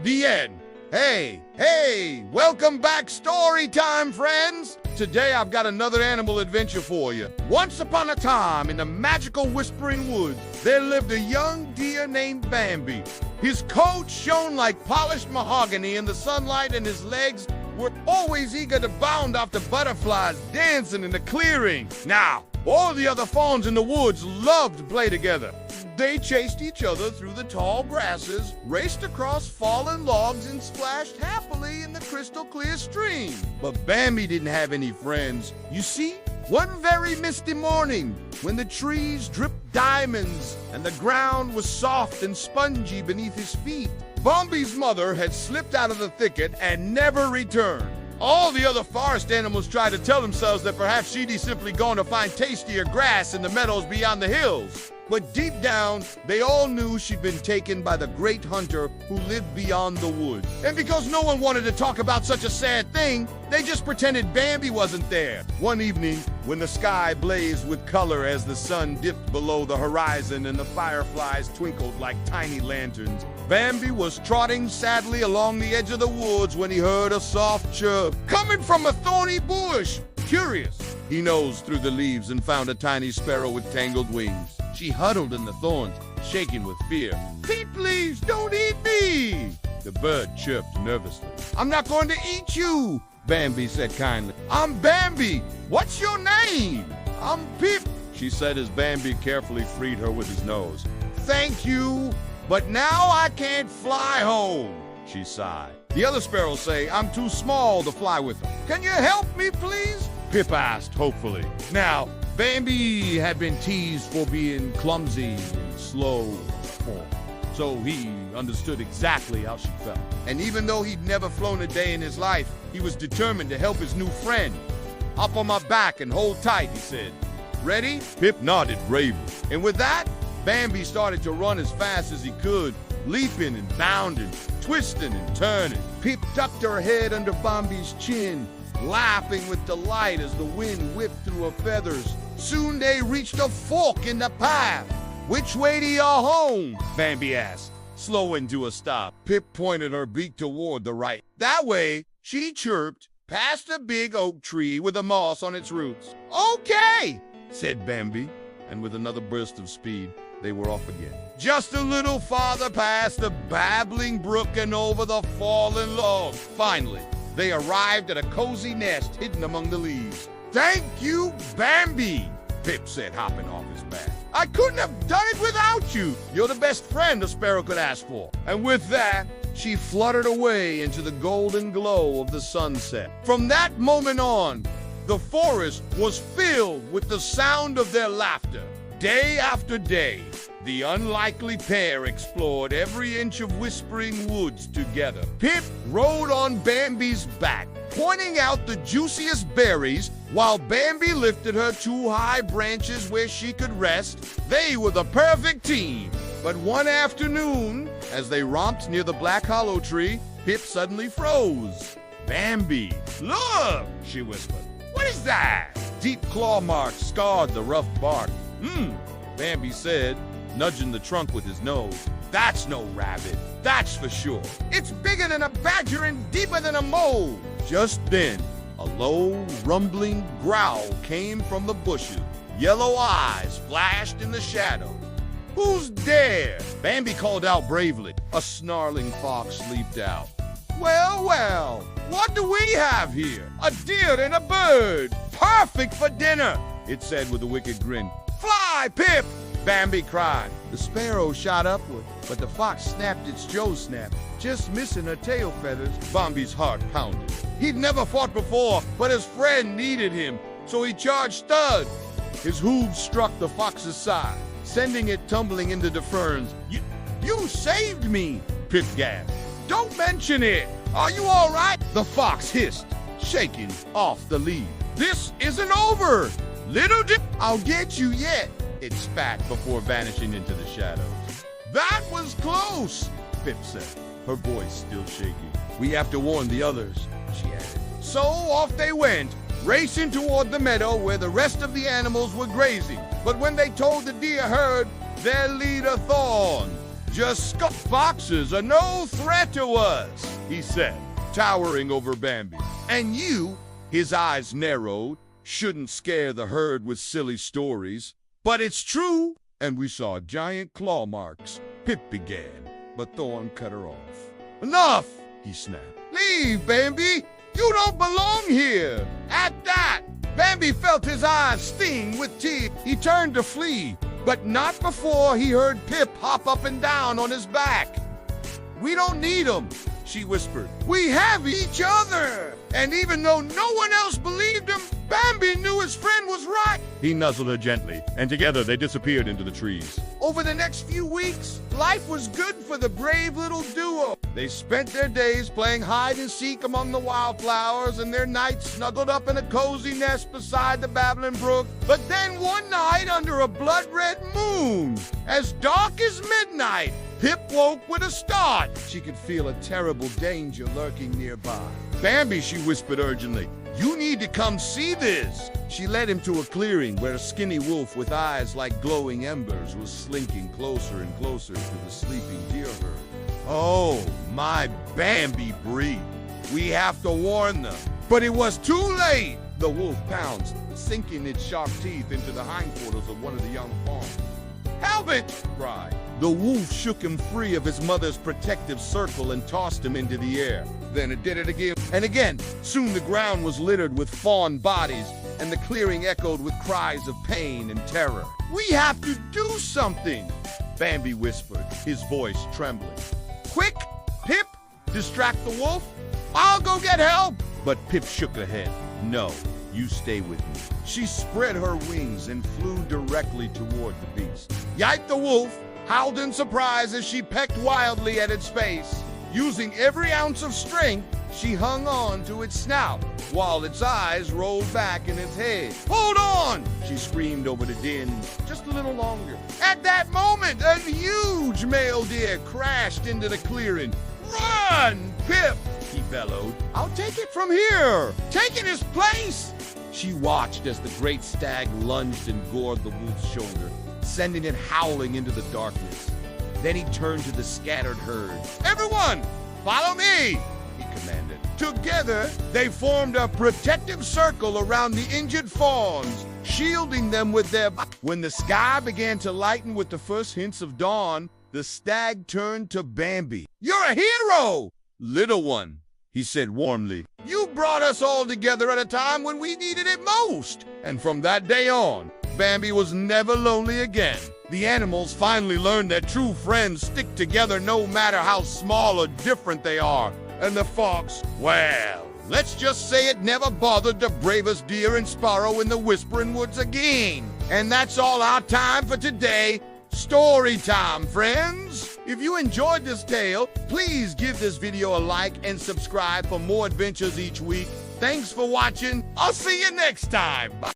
The end. Hey, welcome back, story time, friends. Today I've got another animal adventure for you. Once upon a time, in the magical Whispering Woods, there lived a young deer named Bambi. His coat shone like polished mahogany in the sunlight, and his legs were always eager to bound after butterflies dancing in the clearing. Now, all the other fawns in the woods loved to play together. They chased each other through the tall grasses, raced across fallen logs, and splashed happily in the crystal clear stream. But Bambi didn't have any friends. You see, one very misty morning, when the trees dripped diamonds and the ground was soft and spongy beneath his feet, Bambi's mother had slipped out of the thicket and never returned. All the other forest animals tried to tell themselves that perhaps she'd simply gone to find tastier grass in the meadows beyond the hills. But deep down, they all knew she'd been taken by the great hunter who lived beyond the woods. And because no one wanted to talk about such a sad thing, they just pretended Bambi wasn't there. One evening, when the sky blazed with color as the sun dipped below the horizon and the fireflies twinkled like tiny lanterns, Bambi was trotting sadly along the edge of the woods when he heard a soft chirp coming from a thorny bush. Curious, he nosed through the leaves and found a tiny sparrow with tangled wings. She huddled in the thorns, shaking with fear. "Please, don't eat me!" The bird chirped nervously. "I'm not going to eat you," Bambi said kindly. "I'm Bambi. What's your name?" "I'm Pip," she said as Bambi carefully freed her with his nose. "Thank you, but now I can't fly home," she sighed. The other sparrows say I'm too small to fly with them. "Can you help me, please?" Pip asked hopefully. Now, Bambi had been teased for being clumsy and slow, so he understood exactly how she felt. And even though he'd never flown a day in his life, he was determined to help his new friend. "Hop on my back and hold tight," he said. "Ready?" Pip nodded bravely. And with that, Bambi started to run as fast as he could, leaping and bounding, twisting and turning. Pip tucked her head under Bambi's chin, laughing with delight as the wind whipped through her feathers. Soon they reached a fork in the path. "Which way to your home?" Bambi asked, slowing to a stop. Pip pointed her beak toward the right. "That way," she chirped, past a big oak tree with a moss on its roots. "Okay," said Bambi, and with another burst of speed, they were off again. Just a little farther past the babbling brook and over the fallen logs. Finally, they arrived at a cozy nest hidden among the leaves. "Thank you, Bambi," Pip said, hopping off his back. "I couldn't have done it without you. You're the best friend a sparrow could ask for." And with that, she fluttered away into the golden glow of the sunset. From that moment on, the forest was filled with the sound of their laughter. Day after day, the unlikely pair explored every inch of Whispering Woods together. Pip rode on Bambi's back, pointing out the juiciest berries, while Bambi lifted her to high branches where she could rest. They were the perfect team. But one afternoon, as they romped near the Black Hollow tree, Pip suddenly froze. "Bambi, look," she whispered. "What is that?" Deep claw marks scarred the rough bark. Bambi said, nudging the trunk with his nose. "That's no rabbit, that's for sure. It's bigger than a badger and deeper than a mole." Just then, a low, rumbling growl came from the bushes. Yellow eyes flashed in the shadow. "Who's there?" Bambi called out bravely. A snarling fox leaped out. Well, what do we have here? A deer and a bird. Perfect for dinner," it said with a wicked grin. "Fly, Pip!" Bambi cried. The sparrow shot upward, but the fox snapped its jaw snap, just missing her tail feathers. Bambi's heart pounded. He'd never fought before, but his friend needed him, so he charged stud. His hooves struck the fox's side, sending it tumbling into the ferns. You saved me," Pip gasped. "Don't mention it. Are you all right?" the fox hissed, shaking off the leaf. "This isn't over. Little dip, I'll get you yet," it spat before vanishing into the shadows. "That was close," Pip said, her voice still shaking. "We have to warn the others," she added. So off they went, racing toward the meadow where the rest of the animals were grazing. But when they told the deer herd, their leader Thorn Just foxes are no threat to us, he said, towering over Bambi. And you, his eyes narrowed, shouldn't scare the herd with silly stories. But it's true, and we saw giant claw marks. Pip began, but Thorn cut her off. Enough, he snapped. Leave, Bambi. You don't belong here. At that, Bambi felt his eyes sting with tears. He turned to flee, but not before he heard Pip hop up and down on his back. We don't need him, she whispered. We have each other. And even though no one else believed him, Bambi knew his friend was right. He nuzzled her gently, and together they disappeared into the trees. Over the next few weeks, life was good for the brave little duo. They spent their days playing hide and seek among the wildflowers and their nights snuggled up in a cozy nest beside the babbling brook. But then one night, under a blood-red moon, as dark as midnight, Pip woke with a start. She could feel a terrible danger lurking nearby. Bambi, she whispered urgently, you need to come see this. She led him to a clearing where a skinny wolf with eyes like glowing embers was slinking closer and closer to the sleeping deer herd. Oh, my Bambi breathed. We have to warn them. But it was too late. The wolf pounced, sinking its sharp teeth into the hindquarters of one of the young fawns. Help it! Cried. The wolf shook him free of his mother's protective circle and tossed him into the air. Then it did it again and again. Soon the ground was littered with fawn bodies, and the clearing echoed with cries of pain and terror. We have to do something, Bambi whispered, his voice trembling. Quick, Pip, distract the wolf. I'll go get help. But Pip shook her head. No, you stay with me. She spread her wings and flew directly toward the beast. Yike the wolf howled in surprise as she pecked wildly at its face. Using every ounce of strength, she hung on to its snout, while its eyes rolled back in its head. Hold on, she screamed over the din, just a little longer. At that moment, a huge male deer crashed into the clearing. Run, Pip, he bellowed. I'll take it from here. Taking his place. She watched as the great stag lunged and gored the wolf's shoulder, sending it howling into the darkness. Then he turned to the scattered herd. Everyone, follow me, he commanded. Together, they formed a protective circle around the injured fawns, shielding them with their... When the sky began to lighten with the first hints of dawn, the stag turned to Bambi. You're a hero, little one, he said warmly. You brought us all together at a time when we needed it most. And from that day on, Bambi was never lonely again. The animals finally learned that true friends stick together no matter how small or different they are. And the fox, well, let's just say it never bothered the bravest deer and sparrow in the Whispering Woods again. And that's all our time for today. Story time, friends! If you enjoyed this tale, please give this video a like and subscribe for more adventures each week. Thanks for watching. I'll see you next time. Bye.